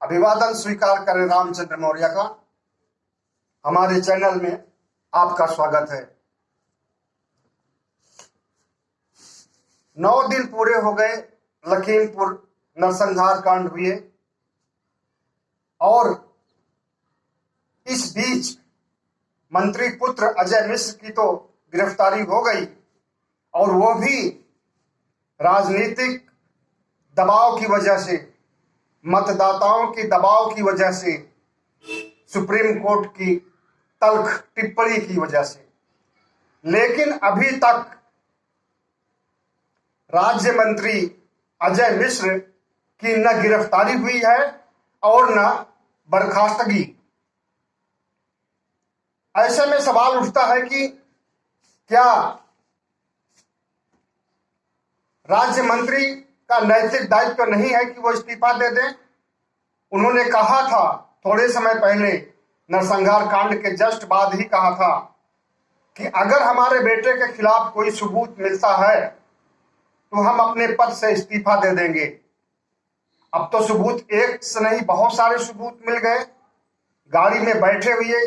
अभिवादन स्वीकार करें रामचंद्र मौर्य का। हमारे चैनल में आपका स्वागत है। 9 दिन पूरे हो गए लखीमपुर नरसंहार कांड हुए और इस बीच मंत्री पुत्र अजय मिश्र की तो गिरफ्तारी हो गई और वो भी राजनीतिक दबाव की वजह से, मतदाताओं के दबाव की वजह से, सुप्रीम कोर्ट की तल्ख टिप्पणी की वजह से। लेकिन अभी तक राज्य मंत्री अजय मिश्र की न गिरफ्तारी हुई है और न बर्खास्तगी। ऐसे में सवाल उठता है कि क्या राज्य मंत्री का नैतिक दायित्व तो नहीं है कि वो इस्तीफा दे दें? उन्होंने कहा था थोड़े समय पहले, नरसंहार कांड के जस्ट बाद ही कहा था कि अगर हमारे बेटे के खिलाफ कोई सबूत मिलता है तो हम अपने पद से इस्तीफा दे देंगे। अब तो सबूत एक से नहीं, बहुत सारे सबूत मिल गए। गाड़ी में बैठे हुए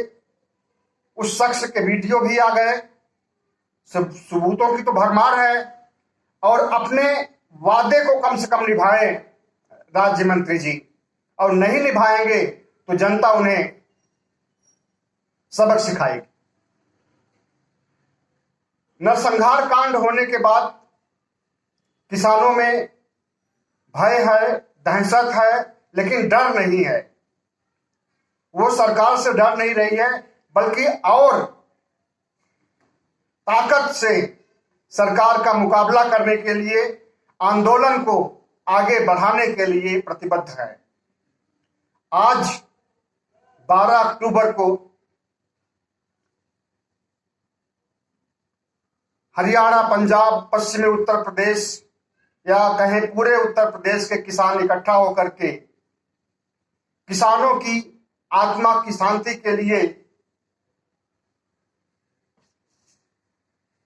उस शख्स के वीडियो भी आ गए। सबूतों की तो भरमार है। और अपने वादे को कम से कम निभाएं राज्य मंत्री जी, और नहीं निभाएंगे तो जनता उन्हें सबक सिखाएगी। नरसंहार कांड होने के बाद किसानों में भय है, दहशत है, लेकिन डर नहीं है। वो सरकार से डर नहीं रही है, बल्कि और ताकत से सरकार का मुकाबला करने के लिए, आंदोलन को आगे बढ़ाने के लिए प्रतिबद्ध है। आज 12 अक्टूबर को हरियाणा, पंजाब, पश्चिमी उत्तर प्रदेश या कहें पूरे उत्तर प्रदेश के किसान इकट्ठा होकर के किसानों की आत्मा की शांति के लिए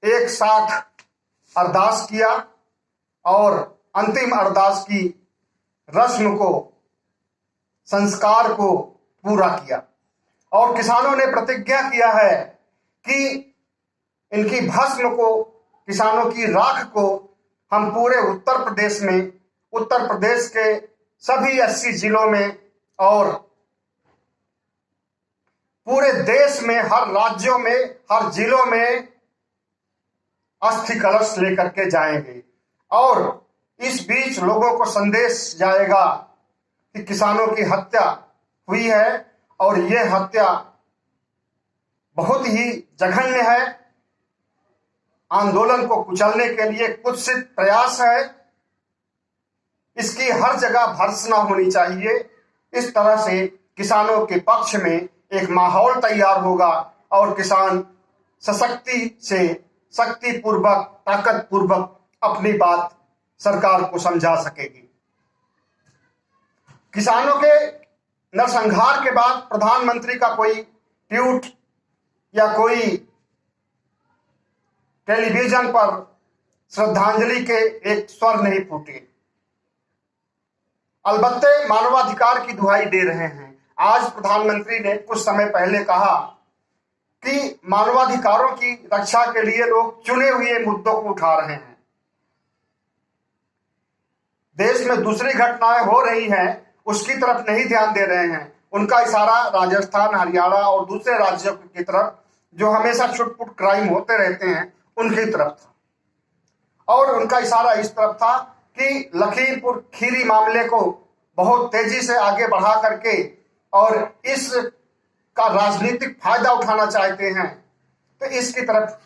एक साथ अरदास किया और अंतिम अरदास की रस्म को, संस्कार को पूरा किया। और किसानों ने प्रतिज्ञा किया है कि इनकी भस्म को, किसानों की राख को हम पूरे उत्तर प्रदेश में, उत्तर प्रदेश के सभी 80 जिलों में और पूरे देश में, हर राज्यों में, हर जिलों में अस्थि कलश लेकर के जाएंगे। और इस बीच लोगों को संदेश जाएगा कि किसानों की हत्या हुई है और यह हत्या बहुत ही जघन्य है, आंदोलन को कुचलने के लिए कुत्सित प्रयास है, इसकी हर जगह भर्त्सना होनी चाहिए। इस तरह से किसानों के पक्ष में एक माहौल तैयार होगा और किसान सशक्ति से, शक्ति पूर्वक, ताकत पूर्वक अपनी बात सरकार को समझा सकेगी। किसानों के नरसंहार के बाद प्रधानमंत्री का कोई ट्वीट या कोई टेलीविजन पर श्रद्धांजलि के एक स्वर नहीं फूटे। अलबत्ते मानवाधिकार की दुहाई दे रहे हैं। आज प्रधानमंत्री ने कुछ समय पहले कहा कि मानवाधिकारों की रक्षा के लिए लोग चुने हुए मुद्दों को उठा रहे हैं। देश में दूसरी घटनाएं हो रही हैं, उसकी तरफ नहीं ध्यान दे रहे हैं। उनका इशारा राजस्थान, हरियाणा और दूसरे राज्यों की तरफ, जो हमेशा छुटपुट क्राइम होते रहते हैं, उनकी तरफ था। और उनका इशारा इस तरफ था कि लखीमपुर खीरी मामले को बहुत तेजी से आगे बढ़ा करके और इस का राजनीतिक फायदा उठाना चाहते हैं, तो इसकी तरफ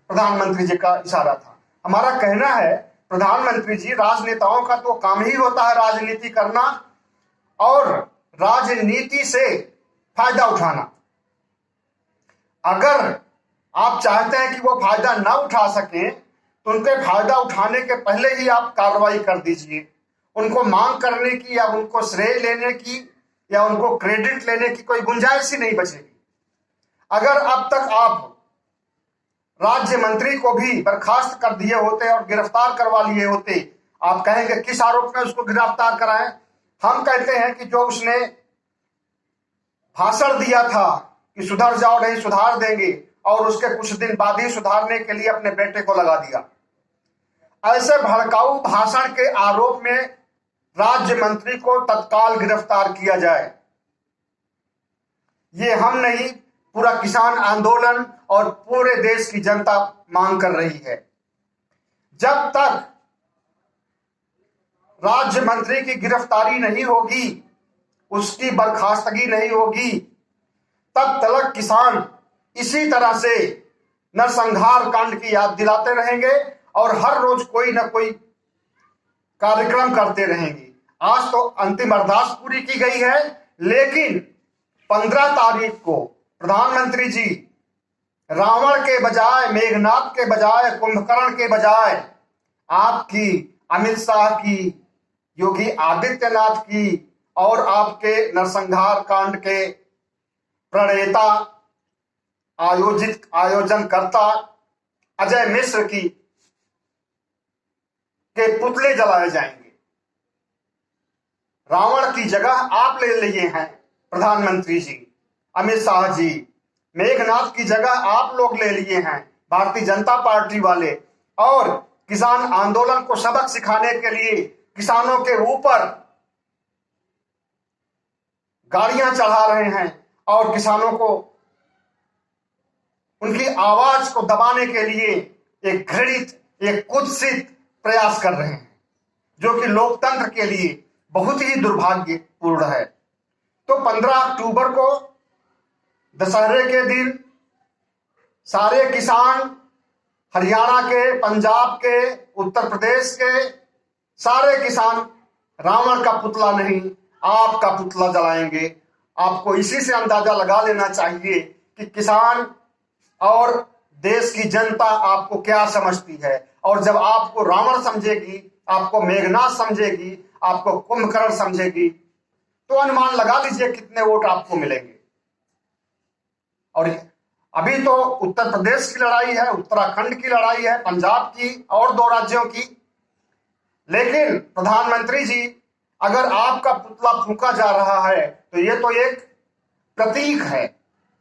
प्रधानमंत्री जी का इशारा था। हमारा कहना है, प्रधानमंत्री जी, राजनेताओं का तो काम ही होता है राजनीति करना और राजनीति से फायदा उठाना। अगर आप चाहते हैं कि वो फायदा ना उठा सकें, तो उनके फायदा उठाने के पहले ही आप कार्रवाई कर दीजिए। उनको मांग करने की या उनको श्रेय लेने की या उनको क्रेडिट लेने की कोई गुंजाइश ही नहीं बचेगी। अगर अब तक आप राज्य मंत्री को भी बर्खास्त कर दिए होते और गिरफ्तार करवा लिए होते, आप कहेंगे किस आरोप में उसको गिरफ्तार कराएं? हम कहते हैं कि जो उसने भाषण दिया था कि सुधर जाओ नहीं सुधार देंगे, और उसके कुछ दिन बाद ही सुधारने के लिए अपने बेटे को लगा दिया। ऐसे भड़काऊ भाषण के आरोप में राज्य मंत्री को तत्काल गिरफ्तार किया जाए। ये हम नहीं, पूरा किसान आंदोलन और पूरे देश की जनता मांग कर रही है। जब तक राज्य मंत्री की गिरफ्तारी नहीं होगी, उसकी बर्खास्तगी नहीं होगी, तब तक किसान इसी तरह से नरसंहार कांड की याद दिलाते रहेंगे और हर रोज कोई ना कोई कार्यक्रम करते रहेंगे। आज तो अंतिम अरदास पूरी की गई है, लेकिन 15 तारीख को प्रधानमंत्री जी रावण के बजाय, मेघनाथ के बजाय, कुंभकर्ण के बजाय आपकी, अमित शाह की, योगी आदित्यनाथ की और आपके नरसंहार कांड के प्रणेता, आयोजनकर्ता अजय मिश्र की के पुतले जलाए जाएंगे। रावण की जगह आप ले लिए हैं प्रधानमंत्री जी, अमित शाह जी। मेघनाथ की जगह आप लोग ले लिए हैं, भारतीय जनता पार्टी वाले, और किसान आंदोलन को सबक सिखाने के लिए किसानों के ऊपर गाड़ियां चढ़ा रहे हैं और किसानों को, उनकी आवाज को दबाने के लिए एक घृणित, एक कुत्सित प्रयास कर रहे हैं, जो कि लोकतंत्र के लिए बहुत ही दुर्भाग्यपूर्ण है। तो 15 अक्टूबर को दशहरे के दिन सारे किसान, हरियाणा के, पंजाब के, उत्तर प्रदेश के सारे किसान रावण का पुतला नहीं, आपका पुतला जलाएंगे। आपको इसी से अंदाजा लगा लेना चाहिए कि किसान और देश की जनता आपको क्या समझती है। और जब आपको रावण समझेगी, आपको मेघनाथ समझेगी, आपको कुंभकर्ण समझेगी, तो अनुमान लगा लीजिए कितने वोट आपको मिलेंगे। और अभी तो उत्तर प्रदेश की लड़ाई है, उत्तराखंड की लड़ाई है, पंजाब की और 2 राज्यों की। लेकिन प्रधानमंत्री जी, अगर आपका पुतला फूंका जा रहा है तो ये तो एक प्रतीक है।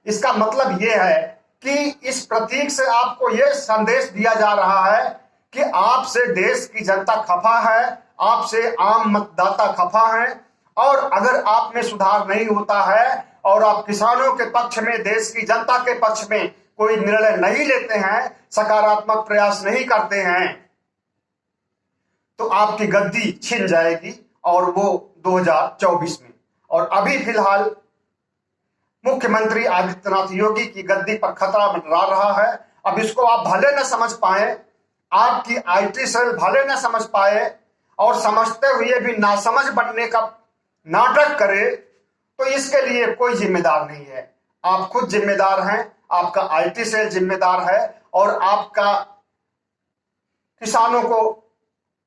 इसका मतलब ये है कि इस प्रतीक से आपको ये संदेश दिया जा रहा है कि आपसे देश की जनता खफा है, आपसे आम मतदाता खफा है, और अगर आप में सुधार नहीं होता है और आप किसानों के पक्ष में, देश की जनता के पक्ष में कोई निर्णय नहीं लेते हैं, सकारात्मक प्रयास नहीं करते हैं, तो आपकी गद्दी छिन जाएगी, और वो 2024 में। और अभी फिलहाल मुख्यमंत्री आदित्यनाथ योगी की गद्दी पर खतरा मंडरा रहा है। अब इसको आप भले न समझ पाए, आपकी आईटी सेल भले न समझ पाए, और समझते हुए भी नासमझ बनने का नाटक करे, तो इसके लिए कोई जिम्मेदार नहीं है। आप खुद जिम्मेदार हैं, आपका आईटी सेल जिम्मेदार है, और आपका किसानों को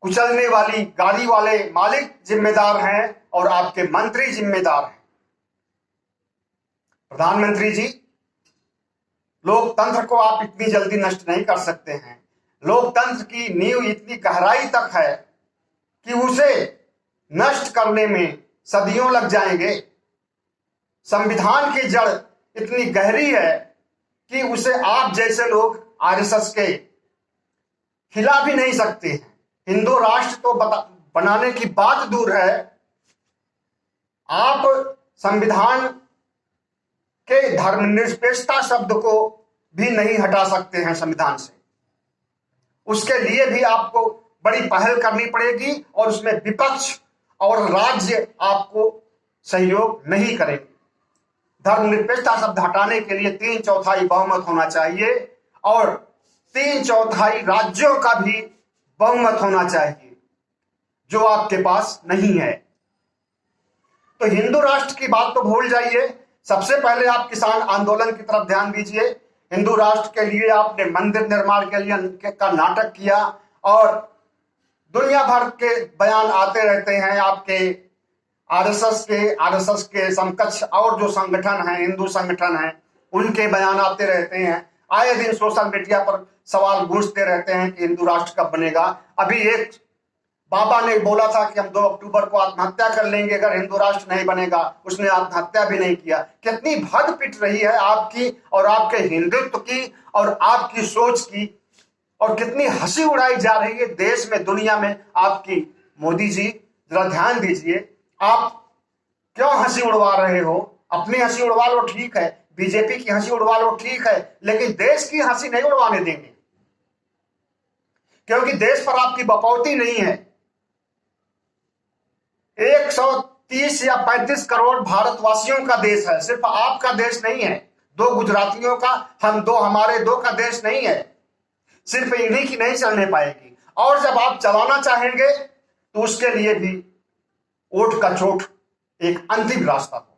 कुचलने वाली गाड़ी वाले मालिक जिम्मेदार हैं, और आपके मंत्री जिम्मेदार हैं। प्रधानमंत्री जी, लोकतंत्र को आप इतनी जल्दी नष्ट नहीं कर सकते हैं। लोकतंत्र की नींव इतनी गहराई तक है कि उसे नष्ट करने में सदियों लग जाएंगे। संविधान की जड़ इतनी गहरी है कि उसे आप जैसे लोग आरएसएस के हिला भी नहीं सकते हैं। हिंदू राष्ट्र तो बनाने की बात दूर है, आप संविधान के धर्मनिरपेक्षता शब्द को भी नहीं हटा सकते हैं संविधान से। उसके लिए भी आपको बड़ी पहल करनी पड़ेगी, और उसमें विपक्ष और राज्य आपको सहयोग नहीं करेंगे। धर्मनिरपेक्षता शब्द हटाने के लिए 3/4 बहुमत होना चाहिए, और 3/4 राज्यों का भी बहुमत होना चाहिए, जो आपके पास नहीं है। तो हिंदू राष्ट्र की बात तो भूल जाइए, सबसे पहले आप किसान आंदोलन की तरफ ध्यान दीजिए। हिंदू राष्ट्र के लिए आपने मंदिर निर्माण के लिए का नाटक किया, और दुनिया भर के बयान आते रहते हैं आपके आरएसएस के समकक्ष और जो संगठन हैं, हिंदू संगठन हैं, उनके बयान आते रहते हैं। आए दिन सोशल मीडिया पर सवाल गूंजते रहते हैं कि हिंदू राष्ट्र कब बनेगा। अभी एक बाबा ने बोला था कि हम 2 अक्टूबर को आत्महत्या कर लेंगे अगर हिंदू राष्ट्र नहीं बनेगा, उसने आत्महत्या भी नहीं किया। कितनी भग पिट रही है आपकी और आपके हिंदुत्व की और आपकी सोच की, और कितनी हंसी उड़ाई जा रही है देश में, दुनिया में आपकी। मोदी जी जरा ध्यान दीजिए, आप क्यों हंसी उड़वा रहे हो? अपनी हंसी उड़वा लो, ठीक है, बीजेपी की हंसी उड़वा लो, ठीक है, लेकिन देश की हंसी नहीं उड़वाने देंगे, क्योंकि देश पर आपकी बपौती नहीं है। 130 या 35 करोड़ भारतवासियों का देश है, सिर्फ आपका देश नहीं है। 2 गुजरातियों का, हमारे 2 का देश नहीं है। सिर्फ इन्हीं की नहीं चलने पाएगी, और जब आप चलाना चाहेंगे तो उसके लिए भी ओट का चोट एक अंतिम रास्ता होगा।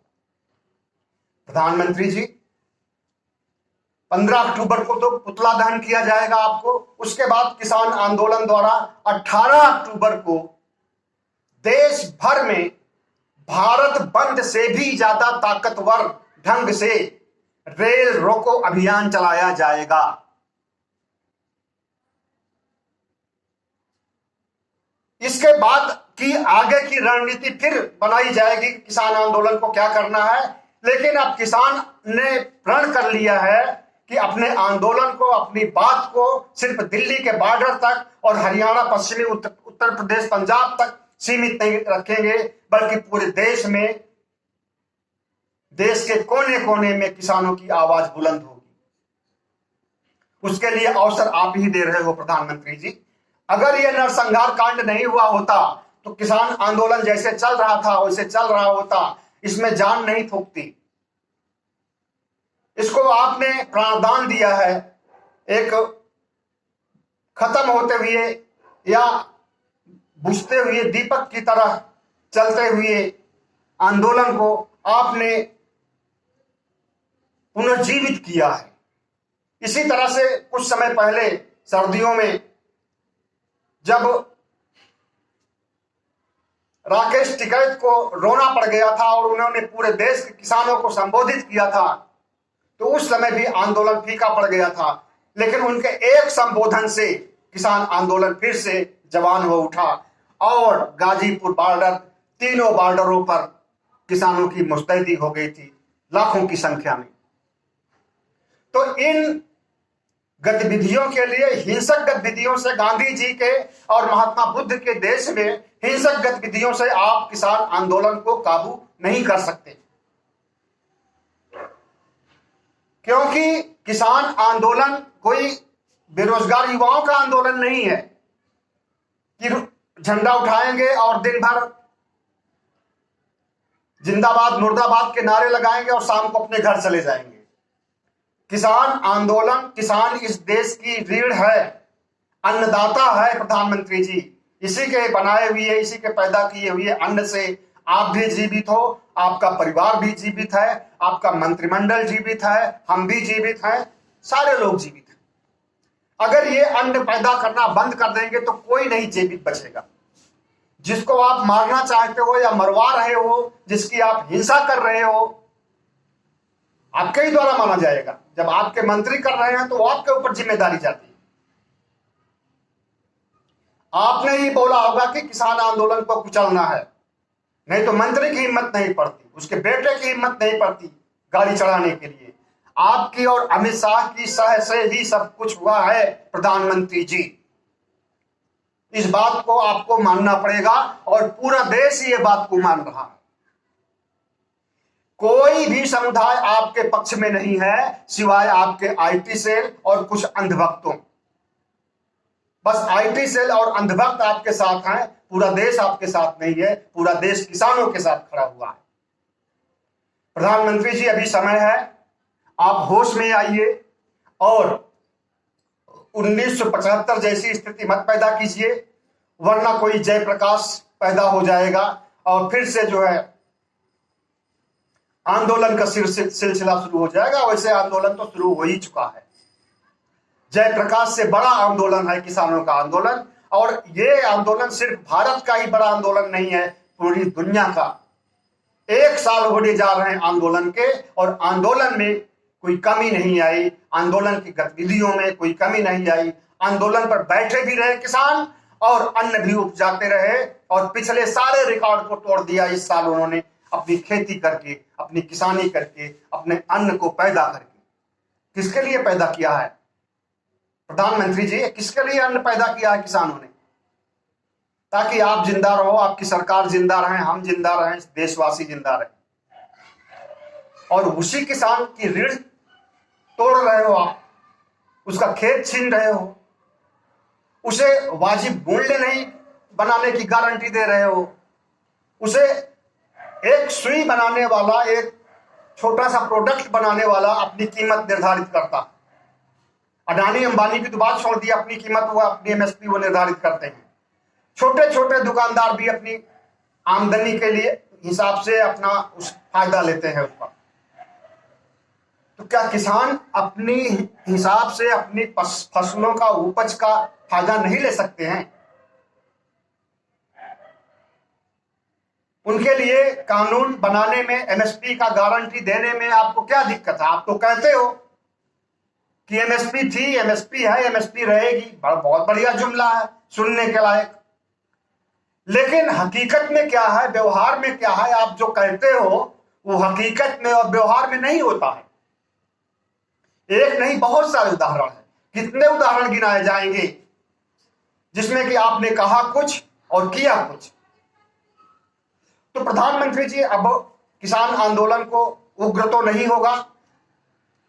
प्रधानमंत्री जी, 15 अक्टूबर को तो पुतला दहन किया जाएगा आपको, उसके बाद किसान आंदोलन द्वारा 18 अक्टूबर को देश भर में भारत बंद से भी ज्यादा ताकतवर ढंग से रेल रोको अभियान चलाया जाएगा। इसके बाद की आगे की रणनीति फिर बनाई जाएगी, किसान आंदोलन को क्या करना है। लेकिन अब किसान ने प्रण कर लिया है कि अपने आंदोलन को, अपनी बात को सिर्फ दिल्ली के बॉर्डर तक और हरियाणा, पश्चिमी उत्तर प्रदेश, पंजाब तक सीमित नहीं रखेंगे, बल्कि पूरे देश में, देश के कोने कोने में किसानों की आवाज बुलंद होगी। उसके लिए अवसर आप ही दे रहे हो प्रधानमंत्री जी। अगर यह नरसंहार कांड नहीं हुआ होता तो किसान आंदोलन जैसे चल रहा था वैसे चल रहा होता, इसमें जान नहीं फूकती। इसको आपने प्राणदान दिया है। एक खत्म होते हुए या बुझते हुए दीपक की तरह चलते हुए आंदोलन को आपने पुनर्जीवित किया है। इसी तरह से कुछ समय पहले सर्दियों में जब राकेश टिकैत को रोना पड़ गया था और उन्होंने पूरे देश के किसानों को संबोधित किया था, तो उस समय भी आंदोलन फीका पड़ गया था। लेकिन उनके एक संबोधन से किसान आंदोलन फिर से जवान हो उठा और गाजीपुर बॉर्डर, तीनों बॉर्डरों पर किसानों की मुस्तैदी हो गई थी, लाखों की संख्या में। तो इन गतिविधियों के लिए, हिंसक गतिविधियों से, गांधी जी के और महात्मा बुद्ध के देश में हिंसक गतिविधियों से आप किसान आंदोलन को काबू नहीं कर सकते, क्योंकि किसान आंदोलन कोई बेरोजगार युवाओं का आंदोलन नहीं है कि झंडा उठाएंगे और दिन भर जिंदाबाद मुर्दाबाद के नारे लगाएंगे और शाम को अपने घर चले जाएंगे। किसान आंदोलन, किसान इस देश की रीढ़ है, अन्नदाता है प्रधानमंत्री जी। इसी के बनाए हुए, इसी के पैदा किए हुए अन्न से आप भी जीवित हो, आपका परिवार भी जीवित है, आपका मंत्रिमंडल जीवित है, हम भी जीवित हैं, सारे लोग जीवित हैं। अगर ये अन्न पैदा करना बंद कर देंगे तो कोई नहीं जीवित बचेगा। जिसको आप मारना चाहते हो या मरवा रहे हो, जिसकी आप हिंसा कर रहे हो, आपके ही द्वारा माना जाएगा। जब आपके मंत्री कर रहे हैं तो आपके ऊपर जिम्मेदारी जाती है। आपने ही बोला होगा कि किसान आंदोलन को कुचलना है, नहीं तो मंत्री की हिम्मत नहीं पड़ती, उसके बेटे की हिम्मत नहीं पड़ती गाड़ी चढ़ाने के लिए। आपकी और अमित शाह की सह से ही सब कुछ हुआ है प्रधानमंत्री जी। इस बात को आपको मानना पड़ेगा और पूरा देश ये बात को मान रहा है। कोई भी समुदाय आपके पक्ष में नहीं है सिवाय आपके आईटी सेल और कुछ अंधभक्तों। बस आईटी सेल और अंधभक्त आपके साथ हैं, पूरा देश आपके साथ नहीं है। पूरा देश किसानों के साथ खड़ा हुआ है। प्रधानमंत्री जी, अभी समय है, आप होश में आइए और 1975 जैसी स्थिति मत पैदा कीजिए, वरना कोई जयप्रकाश पैदा हो जाएगा और फिर से जो है आंदोलन का सिलसिला शुरू हो जाएगा। वैसे आंदोलन तो शुरू हो ही चुका है। जयप्रकाश से बड़ा आंदोलन है किसानों का आंदोलन, और ये आंदोलन सिर्फ भारत का ही बड़ा आंदोलन नहीं है, पूरी दुनिया का। 1 साल होने जा रहे हैं आंदोलन के और आंदोलन में कोई कमी नहीं आई, आंदोलन की गतिविधियों में कोई कमी नहीं आई। आंदोलन पर बैठे भी रहे किसान और अन्न भी उपजाते रहे और पिछले सारे रिकॉर्ड को तोड़ दिया। इस साल उन्होंने अपनी खेती करके, अपनी किसानी करके, अपने अन्न को पैदा करके, किसके लिए पैदा किया है प्रधानमंत्री जी? किसके लिए अन्न पैदा किया है किसानों ने? ताकि आप जिंदा रहो, आपकी सरकार जिंदा रहे, हम जिंदा रहें, देशवासी जिंदा रहे। और उसी किसान की रीढ़ तोड़ रहे हो आप, उसका खेत छीन रहे हो, उसे वाजिब मूल्य नहीं बनाने की गारंटी दे रहे हो, उसे एक सुई बनाने वाला, एक छोटा सा प्रोडक्ट बनाने वाला अपनी कीमत निर्धारित करता। अडानी अंबानी की तो बात छोड़ दी, अपनी कीमत वो, अपनी एमएसपी वो निर्धारित करते हैं। छोटे छोटे दुकानदार भी अपनी आमदनी के लिए हिसाब से अपना उस फायदा लेते हैं उस पर। तो क्या किसान अपनी हिसाब से अपनी फसलों का, उपज का फायदा नहीं ले सकते हैं? उनके लिए कानून बनाने में, एमएसपी का गारंटी देने में आपको क्या दिक्कत है? आप तो कहते हो कि एमएसपी थी, एमएसपी है, एमएसपी रहेगी। बहुत बढ़िया जुमला है, सुनने के लायक। लेकिन हकीकत में क्या है, व्यवहार में क्या है? आप जो कहते हो वो हकीकत में और व्यवहार में नहीं होता है। एक नहीं, बहुत सारे उदाहरण हैं। कितने उदाहरण गिनाए जाएंगे जिसमें कि आपने कहा कुछ और किया कुछ। तो प्रधानमंत्री जी, अब किसान आंदोलन को उग्र तो नहीं होगा।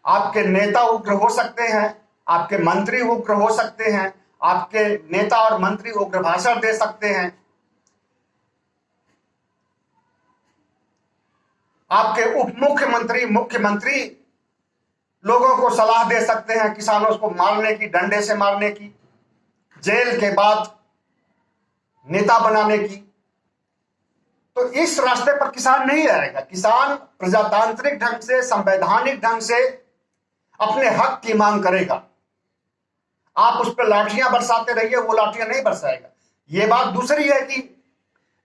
आपके नेता उग्र हो सकते हैं, आपके मंत्री उग्र हो सकते हैं, आपके नेता और मंत्री उग्र भाषण दे सकते हैं, आपके उप मुख्यमंत्री, मुख्यमंत्री लोगों को सलाह दे सकते हैं किसानों को मारने की, डंडे से मारने की, जेल के बाद नेता बनाने की। तो इस रास्ते पर किसान नहीं रहेगा। किसान प्रजातांत्रिक ढंग से, संवैधानिक ढंग से अपने हक की मांग करेगा। आप उस पर लाठियां बरसाते रहिए, वो लाठियां नहीं बरसाएगा। ये बात दूसरी है कि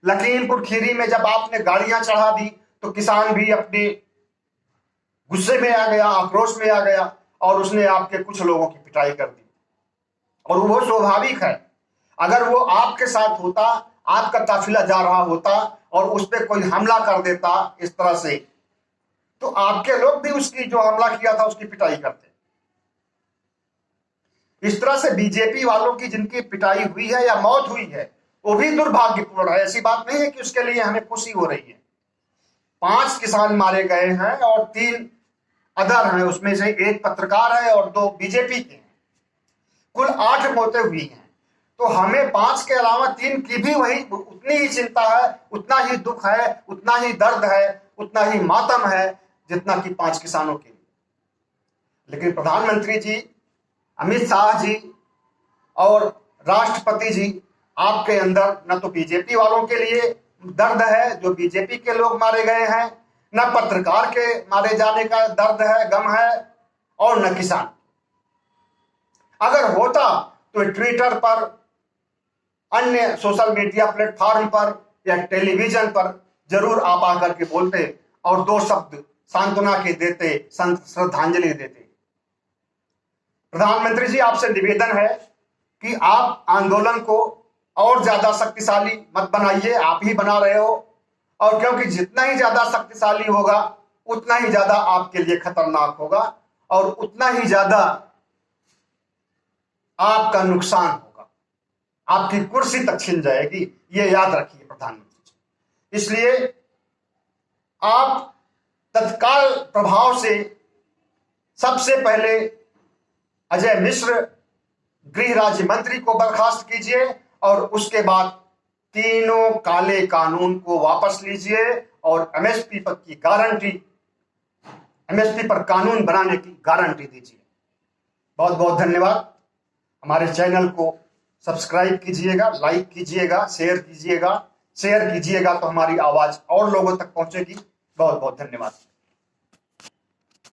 लखीमपुर खीरी में जब आपने गाड़ियां चढ़ा दी तो किसान भी अपने गुस्से में आ गया, आक्रोश में आ गया और उसने आपके कुछ लोगों की पिटाई कर दी। और वो स्वाभाविक है। अगर वो आपके साथ होता, आपका काफिला जा रहा होता और उस पर कोई हमला कर देता इस तरह से, तो आपके लोग भी उसकी, जो हमला किया था, उसकी पिटाई करते। इस तरह से बीजेपी वालों की जिनकी पिटाई हुई है या मौत हुई है, वो भी दुर्भाग्यपूर्ण है। ऐसी बात नहीं है कि उसके लिए हमें खुशी हो रही है। 5 किसान मारे गए हैं और 3 अदर हैं, उसमें से 1 पत्रकार है और 2 बीजेपी के हैं। कुल 8 मौतें हुई हैं। तो हमें 5 के अलावा 3 की भी वही उतनी ही चिंता है, उतना ही दुख है, उतना ही दर्द है, उतना ही मातम है जितना कि 5 किसानों के लिए। लेकिन प्रधानमंत्री जी, अमित शाह जी और राष्ट्रपति जी, आपके अंदर न तो बीजेपी वालों के लिए दर्द है, जो बीजेपी के लोग मारे गए हैं, न पत्रकार के मारे जाने का दर्द है, गम है, और न किसान। अगर होता तो ट्विटर पर, अन्य सोशल मीडिया प्लेटफॉर्म पर या टेलीविजन पर जरूर आप आकर के बोलते और 2 शब्द सांत्वना के देते, श्रद्धांजलि देते। प्रधानमंत्री जी, आपसे निवेदन है कि आप आंदोलन को और ज्यादा शक्तिशाली मत बनाइए। आप ही बना रहे हो, और क्योंकि जितना ही ज्यादा शक्तिशाली होगा उतना ही ज्यादा आपके लिए खतरनाक होगा और उतना ही ज्यादा आपका नुकसान होगा, आपकी कुर्सी तक छिन जाएगी। ये याद रखिए प्रधानमंत्री जी। इसलिए आप तत्काल प्रभाव से सबसे पहले अजय मिश्र गृह राज्य मंत्री को बर्खास्त कीजिए और उसके बाद तीनों काले कानून को वापस लीजिए और एमएसपी पर की गारंटी, एमएसपी पर कानून बनाने की गारंटी दीजिए। बहुत बहुत धन्यवाद। हमारे चैनल को सब्सक्राइब कीजिएगा, लाइक कीजिएगा, शेयर कीजिएगा। शेयर कीजिएगा तो हमारी आवाज और लोगों तक पहुंचेगी। बहुत बहुत धन्यवाद।